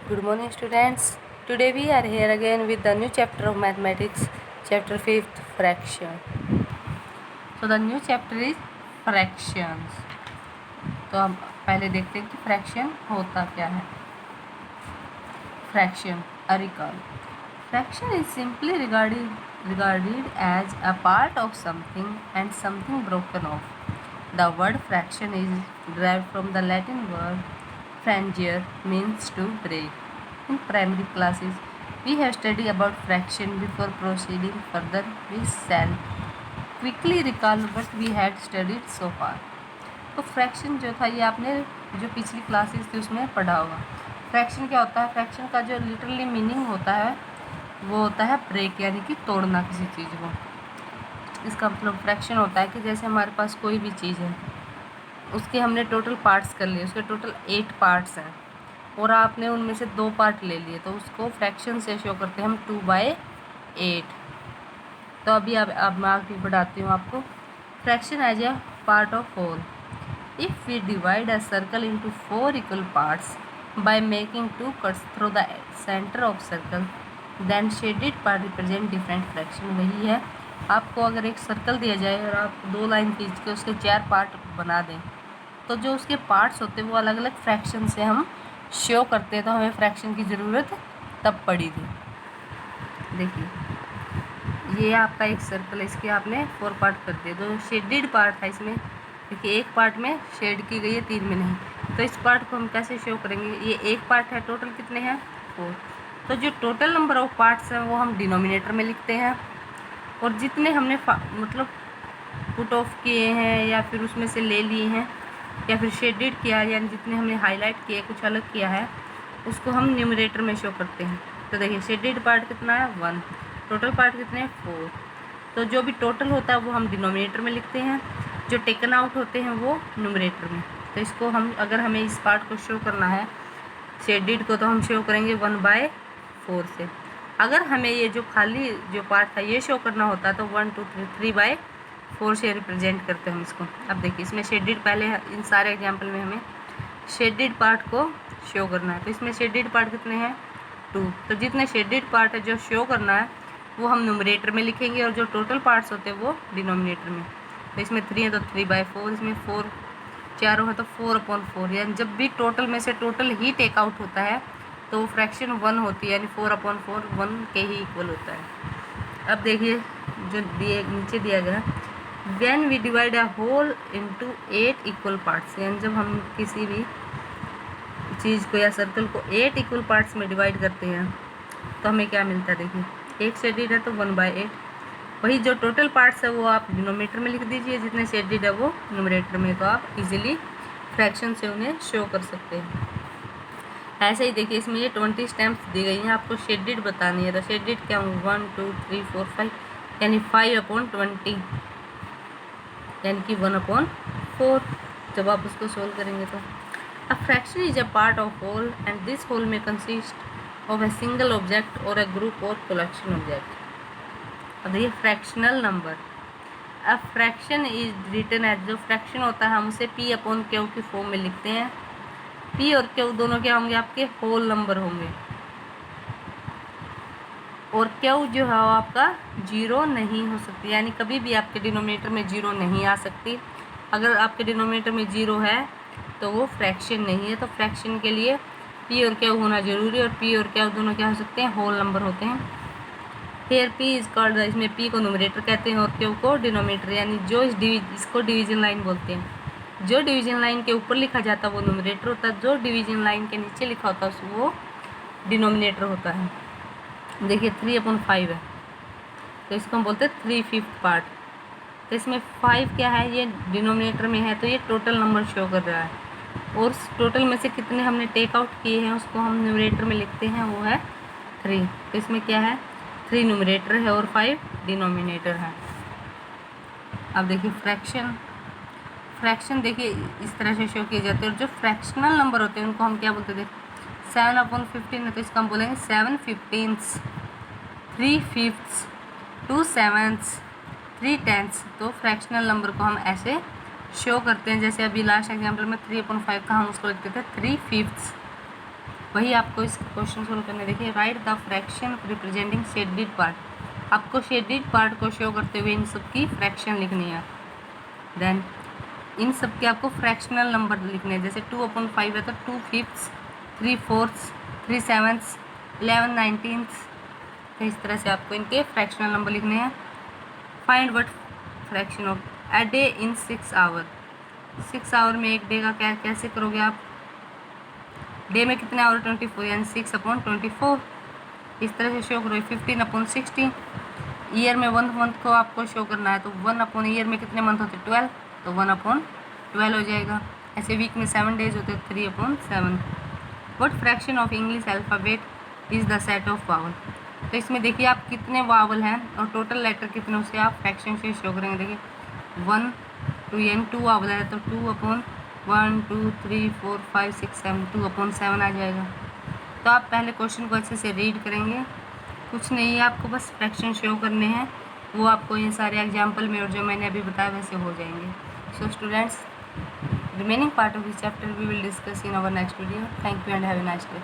Good morning, students. Today we are here again with the new chapter of mathematics, chapter 5th, fraction. So the new chapter is fractions. तो हम पहले देखते हैं कि fraction होता क्या है. Fraction, a recall. Fraction is simply regarded as a part of something and something broken off. The word fraction is derived from the Latin word frangere, means to break. In primary classes, we have studied about fraction. Before proceeding further, we shall quickly recall what we had studied so far. तो fraction जो था ये आपने जो पिछली classes थी उसमें पढ़ा होगा. फ्रैक्शन क्या होता है? फ्रैक्शन का जो लिटरली मीनिंग होता है वो होता है ब्रेक, यानी कि तोड़ना किसी चीज़ को. इसका मतलब फ्रैक्शन होता है कि जैसे हमारे पास कोई भी चीज़ है, उसके हमने टोटल पार्ट्स कर लिए, उसके टोटल 8 पार्ट्स हैं और आपने उनमें से 2 पार्ट ले लिए, तो उसको फ्रैक्शन से शो करते हैं हम 2/8. तो अभी अब मैं आगे बढ़ाती हूँ आपको. Fraction as a part of whole. If we divide a circle into 4 equal parts by making 2 cuts through the center of circle, then shaded part represent different fraction. वही है, आपको अगर एक सर्कल दिया जाए और आप 2 लाइन खींच के उसके 4 पार्ट बना दें, तो जो उसके पार्ट्स होते हैं वो अलग अलग फ्रैक्शन से हम शो करते हैं. तो हमें फ्रैक्शन की ज़रूरत तब पड़ी थी. देखिए ये आपका एक सर्कल है, इसके आपने 4 पार्ट कर दिए. तो शेडेड पार्ट है इसमें, देखिए एक पार्ट में शेड की गई है, 3 में नहीं. तो इस पार्ट को हम कैसे शो करेंगे? ये एक पार्ट है, टोटल कितने हैं? 4. तो जो टोटल नंबर ऑफ पार्ट्स हैं वो हम डिनोमिनेटर में लिखते हैं, और जितने हमने मतलब पुट ऑफ किए हैं या फिर उसमें से ले लिए हैं या फिर शेडेड किया है, यानी जितने हमने हाईलाइट किए, कुछ अलग किया है, उसको हम न्यूमरेटर में शो करते हैं. तो देखिए शेडेड पार्ट कितना है? 1. टोटल पार्ट कितने हैं? 4. तो जो भी टोटल होता है वो हम डिनोमिनेटर में लिखते हैं, जो टेकन आउट होते हैं वो न्यूमरेटर में. तो इसको हम अगर हमें इस पार्ट को शो करना है शेडेड को, तो हम शो करेंगे 1/4 से. अगर हमें ये जो खाली जो पार्ट था ये शो करना होता है तो 1 2 3/4 से रिप्रेजेंट करते हैं हम इसको. अब देखिए इसमें शेडेड, पहले इन सारे एग्जाम्पल में हमें शेडेड पार्ट को शो करना है. तो इसमें शेडेड पार्ट कितने हैं? 2. तो जितने शेडेड पार्ट है जो शो करना है वो हम न्यूमरेटर में लिखेंगे, और जो टोटल पार्ट्स होते हैं वो डिनोमिनेटर में. तो इसमें 3 है तो 3/4, इसमें 4 चारों है तो 4/4. यानी जब भी टोटल में से टोटल ही टेक आउट होता है तो वो फ्रैक्शन 1 होती है, यानी 4/4 1 के ही इक्वल होता है. अब देखिए जो नीचे दिया गया, when we divide a whole into 8 equal parts, यानी जब हम किसी भी चीज़ को या सर्कल को 8 इक्वल पार्ट्स में डिवाइड करते हैं तो हमें क्या मिलता है? देखिए एक शेडेड है तो 1/8. वही जो टोटल पार्ट्स है वो आप डिनोमिनेटर में लिख दीजिए, जितने शेडेड है वो न्यूमरेटर में, तो आप इजीली फ्रैक्शन से उन्हें शो कर सकते हैं. ऐसे ही देखिए इसमें ये 20 स्टैम्प्स दी गई हैं, आपको शेडेड बतानी है. तो शेडेड क्या हूँ? 1 2 3 4 5, यानी 5/20, यानी कि 1/4 जब आप उसको सोल्व करेंगे तो. A fraction is a part of whole and this whole में consist of a single object और अ ग्रुप और कलेक्शन ऑब्जेक्ट. अब देखिए fractional number. A fraction is written as, जो फ्रैक्शन होता है हम उसे P/Q की फॉर्म में लिखते हैं. P और Q दोनों क्या होंगे? आपके होल नंबर होंगे, और Q जो है वो आपका 0 नहीं हो सकती, यानी कभी भी आपके डिनोमिनेटर में 0 नहीं आ सकती. अगर आपके डिनोमिनेटर में 0 है तो वो फ्रैक्शन नहीं है. तो फ्रैक्शन के लिए P और Q होना जरूरी है, और P और Q दोनों क्या हो सकते हैं? होल नंबर होते हैं. हेयर P इज कॉल्ड, इसमें P को न्यूमरेटर कहते हैं और Q को डिनोमिनेटर, यानी जो इसको डिवीजन लाइन बोलते हैं. जो डिवीजन लाइन के ऊपर लिखा जाता है वो न्यूमरेटर होता है, जो डिवीजन लाइन के नीचे लिखा होता है वो डिनोमिनेटर होता है. देखिए 3/5 है तो इसको हम बोलते हैं 3/5 पार्ट. तो इसमें 5 क्या है? ये डिनोमिनेटर में है, तो ये टोटल नंबर शो कर रहा है, और उस टोटल में से कितने हमने टेक आउट किए हैं उसको हम न्यूमरेटर में लिखते हैं, वो है 3. तो इसमें क्या है? 3 न्यूमरेटर है और 5 डिनोमिनेटर है. अब देखिए फ्रैक्शन देखिए इस तरह से शो किए जाते हैं, और जो फ्रैक्शनल नंबर होते हैं उनको हम क्या बोलते थे? 7/15 है तो इसका हम बोलेंगे 7/15, 3/5, 2/7, 3/10. तो फ्रैक्शनल नंबर को हम ऐसे शो करते हैं. जैसे अभी लास्ट एग्जाम्पल में 3/5 का हम उसको लिखते थे 3/5. वही आपको इस क्वेश्चन सोल्व करने। देखिए, right the fraction representing shaded part. आपको शेडेड पार्ट को शो करते हुए इन सब की फ्रैक्शन लिखनी है। देन इन सब के आपको फ्रैक्शनल नंबर लिखने हैं। जैसे 2/5 है तो 2/5, 3/4, 3/7, 11/19। तो इस तरह से आपको इनके फ्रैक्शनल नंबर लिखने हैं। Find what fraction of a day in 6 hour. 6 hour में एक डे का क्या कैसे करोगे आप? डे में कितने आवर? 24, यानी 6/24। इस तरह से शो करोगे। 15/60। ईयर में 1 मंथ को आपको शो करना है तो 1/ईयर में कितने मंथ होते हैं? 12, तो 1/12 हो जाएगा। ऐसे वीक में 7 डेज होते हैं, 3/7। What fraction of English alphabet is the set of vowel. तो इसमें देखिए आप कितने वावल हैं और टोटल लेटर कितने, उसे आप फ्रैक्शन से शो करेंगे। देखिए 1 2 यानी 2 वावल है तो 2/1 2 3 4 5 6 7, 2/7 आ जाएगा। तो आप पहले क्वेश्चन को अच्छे से रीड करेंगे। कुछ नहीं है, आपको बस फ्रैक्शन शो करने हैं, वो आपको ये सारे एग्जाम्पल में और जो मैंने अभी बताया वैसे हो जाएंगे। So students, remaining part of this chapter we will discuss in our next video. Thank you and have a nice day.